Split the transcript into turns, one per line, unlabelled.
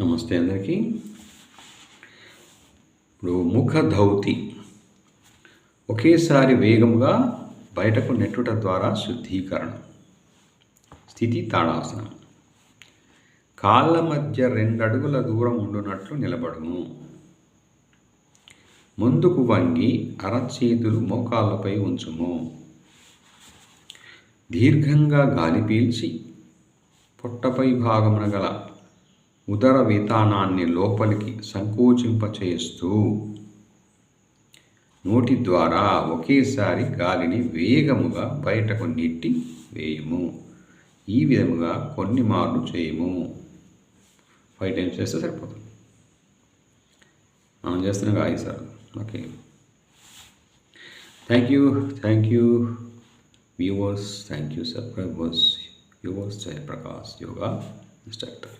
నమస్తే అందరికీ. ఇప్పుడు ముఖధౌతి ఒకేసారి వేగముగా బయటకు నెట్టుట ద్వారా శుద్ధీకరణ. స్థితి తాడాసనం. కాళ్ళ మధ్య 2 అడుగుల దూరం ఉండునట్లు నిలబడుము. ముందుకు వంగి అరచేతులు మోకాళ్ళపై ఉంచుము. దీర్ఘంగా గాలి పీల్చి పొట్టపై భాగమున గల ఉదర వితానాన్ని లోపలికి సంకోచింపచేస్తూ నోటి ద్వారా ఒకేసారి గాలిని వేగముగా బయటకు నెట్టి వేయము. ఈ విధముగా కొన్ని మార్లు చేయము. 5 times చేస్తే సరిపోతుంది. మనం చేస్తున్నాం 5 సార్లు. Okay, thank you viewers, thank you subscribers. Yours Jayaprakash, yoga instructor.